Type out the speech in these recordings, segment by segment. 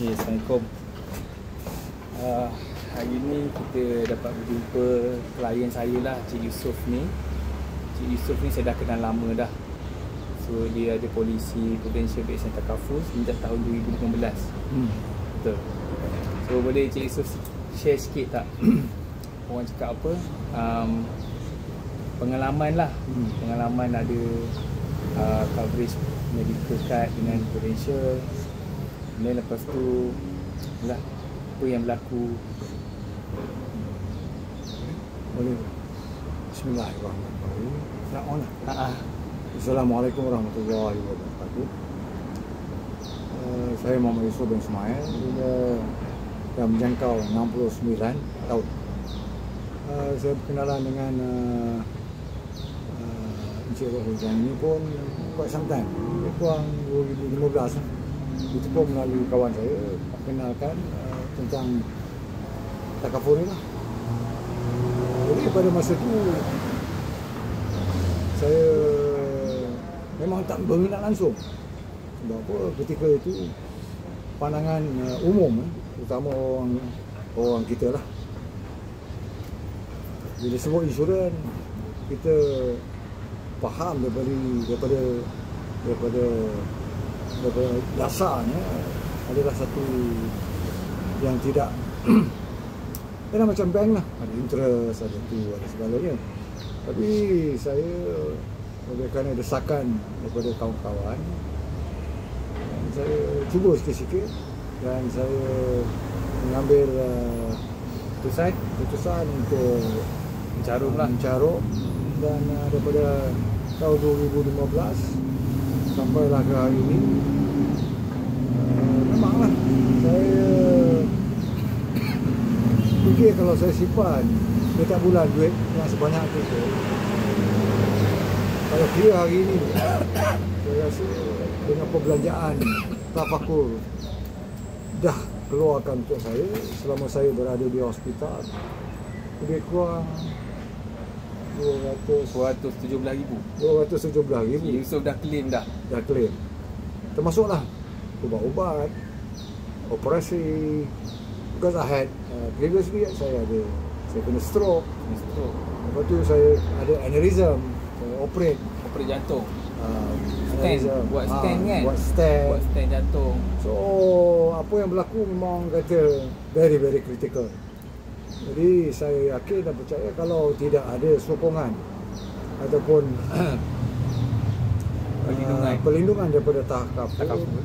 Okay, Assalamualaikum. Hari ni kita dapat berjumpa klien saya lah, Cik Yusof ni. Cik Yusof ni saya dah kenal lama dah. So dia ada polisi Prudential Base and Takaful sejak tahun 2015. Betul. So boleh Cik Yusof share sikit tak? Orang cakap apa? Pengalaman lah. Pengalaman ada coverage medical card dengan Prudential. Dan lepas tu lah apa yang berlaku. Boleh. Bismillahirrahmanirrahim. Nak on lah. Assalamualaikum warahmatullahi wabarakatuh. Saya Muhammad Yusof bin Ismail. Dah menjangkau 69 tahun. Saya berkenalan dengan Encik Rohul Jan ini pun quite some time. Lebih kurang 2015 lah. Itu pun melalui kawan saya kenalkan tentang takaful ni lah. Jadi pada masa tu saya memang tak berminat langsung. Sebab apa, ketika itu pandangan umum, terutama orang kita lah, bila sebut insurans, kita faham daripada dasarnya adalah satu yang tidak dia macam bank lah, ada interest, ada tu, ada segalanya. Tapi saya oleh kerana desakan daripada kawan-kawan, dan saya cuba sikit-sikit dan saya mengambil keputusan untuk mencarum dan daripada tahun 2015 sampailah ke hari ini, memanglah saya fikir kalau saya simpan setiap bulan duit yang sebanyak itu, kalau kira hari ini saya rasa dengan perbelanjaan tafakur dah keluarkan untuk saya selama saya berada di hospital lebih kurang 217,000. Yusof dah claim dah. Dah claim. Termasuklah ubat-ubat, operasi. Because I had previously saya kena stroke. Lepas tu saya ada aneurysm, saya operate jantung. Buat stand jantung. So apa yang berlaku memang kata very very critical. Jadi saya yakin dan percaya kalau tidak ada sokongan ataupun perlindungan daripada takaful,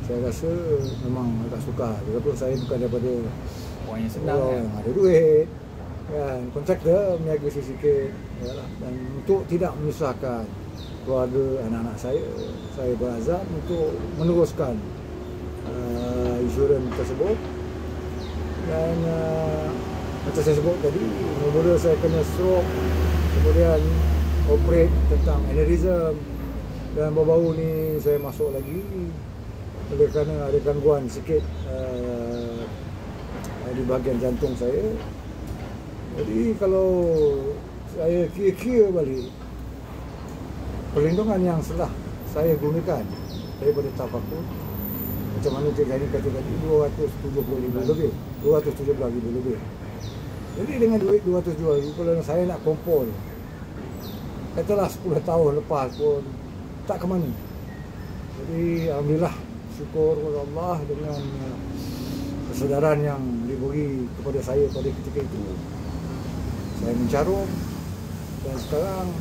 saya rasa memang agak sukar. Walaupun saya bukan daripada orang yang senang yang ada duit kan, kontraktor meniaga sikit dan untuk tidak menyusahkan keluarga anak-anak saya berazam untuk meneruskan insurans tersebut. Dan macam saya sebut tadi, mula saya kena stroke, kemudian operate tentang aneurysm, dan baru-baru ni saya masuk lagi oleh kerana ada gangguan sikit di bahagian jantung saya. Jadi kalau saya kira-kira balik perlindungan yang telah saya gunakan daripada tafakur, macam mana Cik Gani kata tadi, 270,000 lebih, 217,000 lebih. Jadi dengan duit 270,000, kalau saya nak kumpul, katalah 10 tahun lepas pun tak ke mana. Jadi alhamdulillah, syukur kepada Allah dengan kesedaran yang diberi kepada saya pada ketika itu. Saya mencarum, dan sekarang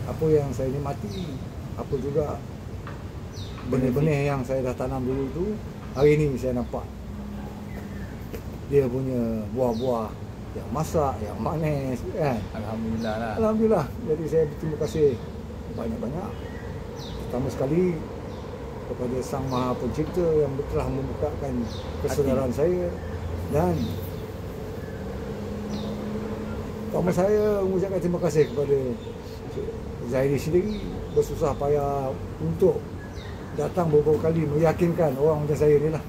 apa yang saya nikmati, apa juga benih-benih yang saya dah tanam dulu tu, hari ini saya nampak dia punya buah-buah yang masak, yang manis kan. Alhamdulillah lah. Alhamdulillah. Jadi saya berterima kasih banyak-banyak, pertama sekali kepada Sang Maha Pencipta yang telah membukakan kesedaran saya, dan pertama saya mengucapkan terima kasih kepada Zairi sendiri, bersusah payah untuk datang beberapa kali meyakinkan orang macam saya ni lah.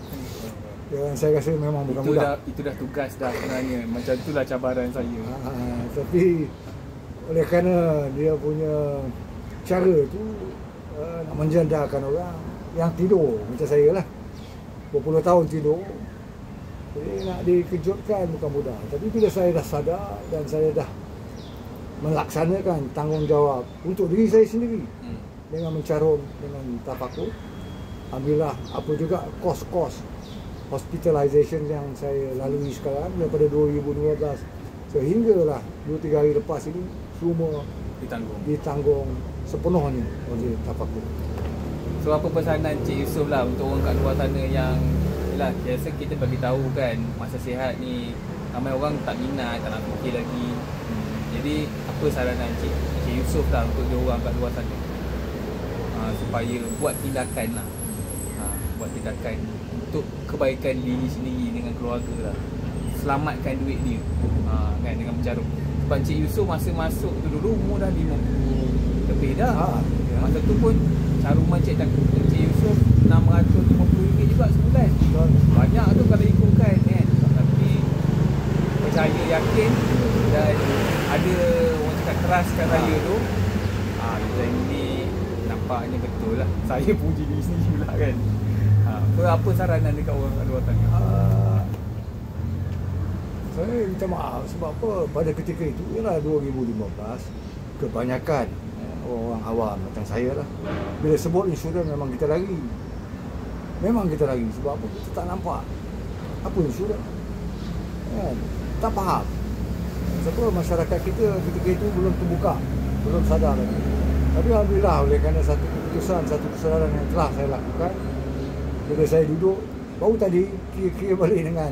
Dan saya rasa memang bukan mudah. Itu dah tugas dah sebenarnya. Macam itulah cabaran saya. Tapi oleh kerana dia punya cara tu nak menjandarkan orang yang tidur macam saya lah, berpuluh tahun tidur. Jadi nak dikejutkan bukan mudah. Tapi bila saya dah sadar dan saya dah melaksanakan tanggungjawab untuk diri saya sendiri dengan mencarum, dengan tafakur, alhamdulillah apa juga kos-kos hospitalization yang saya lalui sekarang daripada 2012 sehinggalah 2-3 hari lepas ini semua ditanggung sepenuhnya oleh tafakur. So apa pesanan Cik Yusof lah untuk orang kat luar sana yang yalah, biasa kita bagi tahu kan masa sihat ni ramai orang tak minat, tak nak fikir lagi. Jadi apa saranan Cik Yusof lah untuk dia orang kat luar sana supaya buat tindakan lah, buat tindakan untuk kebaikan diri sendiri dengan keluarga lah, selamatkan duit dia kan dengan mencarum. Sebab Cik Yusof masa masuk tu dulu umur dah 50 lebih dah. Masa tu pun caruman Cik Yusof RM650 juga sebulan. Banyak tu kalau ikutkan kan. Tapi percaya, yakin dan ada orang cakap keraskan raya tu, design ni nampaknya betul lah. Saya puji diri sendiri pula kan. Apa saranan dekat orang kat luar sana? Saya minta maaf sebab apa, pada ketika itu ialah 2015, kebanyakan orang awam macam saya lah, bila sebut insurans memang kita lari. Memang kita lari sebab apa? Kita tak nampak apa insurans kan? Tak faham sebab masyarakat kita ketika itu belum terbuka, belum sadar lagi. Tapi alhamdulillah oleh kerana satu keputusan, satu kesadaran yang telah saya lakukan, bila saya duduk baru tadi kira-kira balik dengan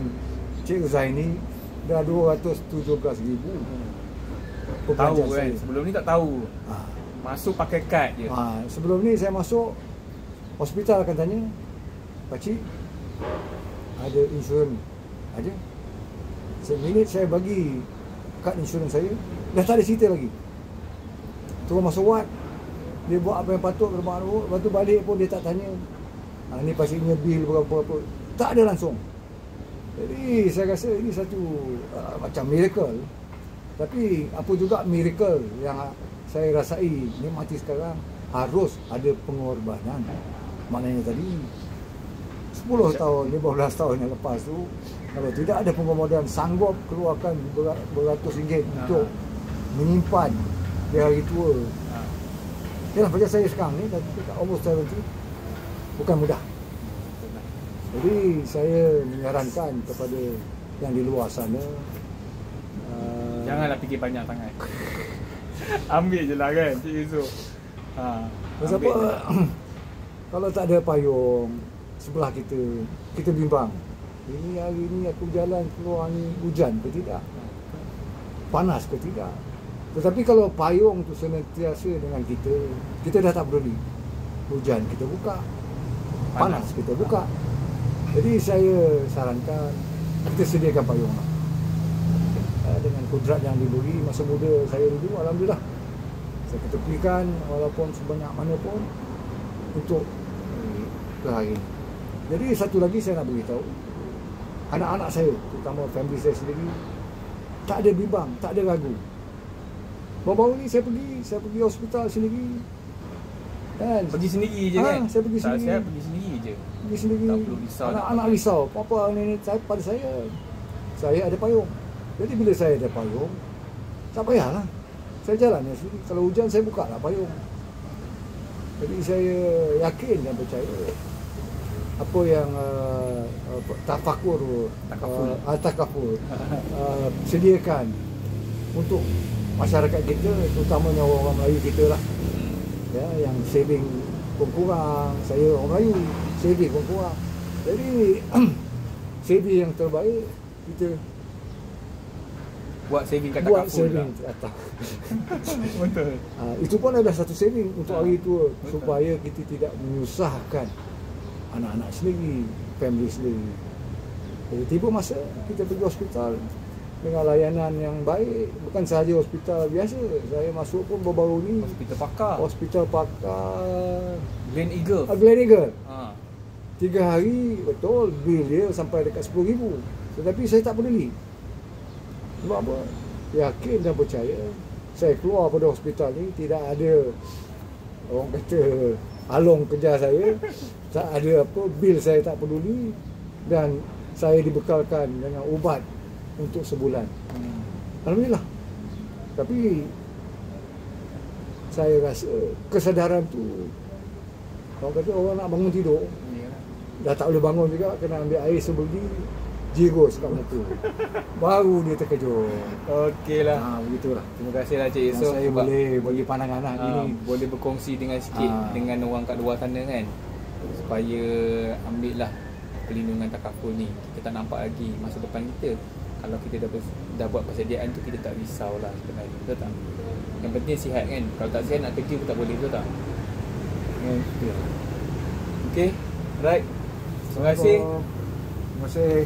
Cik Zaini, dah 217,000 tahu kan, sebelum ni tak tahu. Masuk pakai kad je. Sebelum ni saya masuk hospital akan tanya, pakcik ada insurans? Ada. Seminit saya bagi kad insurans saya, dah tak ada cerita lagi. Terus masuk ward, dia buat apa yang patut, lepas tu balik pun dia tak tanya ni pakciknya bil berapa-apa, tak ada langsung. Jadi saya rasa ini satu macam miracle. Tapi apa juga miracle yang saya rasai nikmati sekarang, harus ada pengorbanan. Maknanya tadi 10 tahun, 15 tahun yang lepas tu, kalau tidak ada pengorbanan, sanggup keluarkan beratus ringgit untuk menyimpan di hari tua. Yalah, macam saya sekarang ni dah almost 70, bukan mudah. Jadi saya menyarankan kepada yang di luar sana, janganlah fikir banyak sangat. Ambil je lah kan Cik Yusof. Sebab kalau tak ada payung sebelah kita bimbang. Ini hari ni aku jalan keluar ni, hujan ke tidak? Panas ke tidak? Tetapi kalau payung tu senantiasa dengan kita dah tak peduli. Hujan kita buka, panas kita buka. Jadi saya sarankan kita sediakan payung lah. Dengan kudrat yang diberi masa muda saya dulu, alhamdulillah saya ketepikan walaupun sebanyak mana pun untuk ke hari ini. Jadi satu lagi saya nak beritahu, anak-anak saya, terutama family saya sendiri, tak ada bimbang, tak ada ragu. Baru-baru ni saya pergi hospital sendiri kan? Pergi sendiri je kan? Saya pergi sendiri. Saya pergi sendiri je. Pergi sendiri. Tak perlu risau. Anak-anak risau. Apa ni pada saya ada payung. Jadi bila saya ada payung, tak payahlah saya jalan sendiri. Kalau hujan saya buka lah payung. Jadi saya yakin dan percaya apa yang takaful sediakan untuk masyarakat kita, terutamanya orang Melayu kita lah, ya, yang saving pun kurang. Saya orang Melayu, saving pun kurang. Jadi saving yang terbaik kita buat saving kat buat takaful saving lah. atas. Betul. Itu pun adalah satu saving untuk hari tua, supaya kita tidak menyusahkan anak-anak sendiri, family sendiri. Jadi tiba masa kita pergi hospital dengan layanan yang baik, bukan sahaja hospital biasa. Saya masuk pun baru-baru ni hospital pakar Gleneagles. 3 hari betul bil dia sampai dekat 10,000. Tetapi saya tak peduli. Sebab apa? Yakin dan percaya saya keluar pada hospital ni tidak ada orang kata along kejar saya. ada apa, bil saya tak peduli, dan saya dibekalkan dengan ubat untuk sebulan. Alhamdulillah. Tapi saya rasa kesadaran tu, orang kata orang nak bangun tidur, dah tak boleh bangun juga, kena ambil air sebeldi, jirus kat muka. Baru dia terkejut. Okeylah. Begitulah. Terima kasihlah Cik Yang Yusof saya sebab boleh bagi pandangan lah ini. boleh berkongsi dengan sikit dengan orang kat luar sana kan, supaya ambil lah perlindungan takaful ni. Kita tak nampak lagi masa depan kita. Kalau kita dah buat persediaan tu, kita tak risau lah sebenarnya, betul tak? Yang penting sihat kan. Kalau tak sihat nak kerja pun tak boleh, betul tak? Ya. Okay, right. Terima kasih. Terima kasih.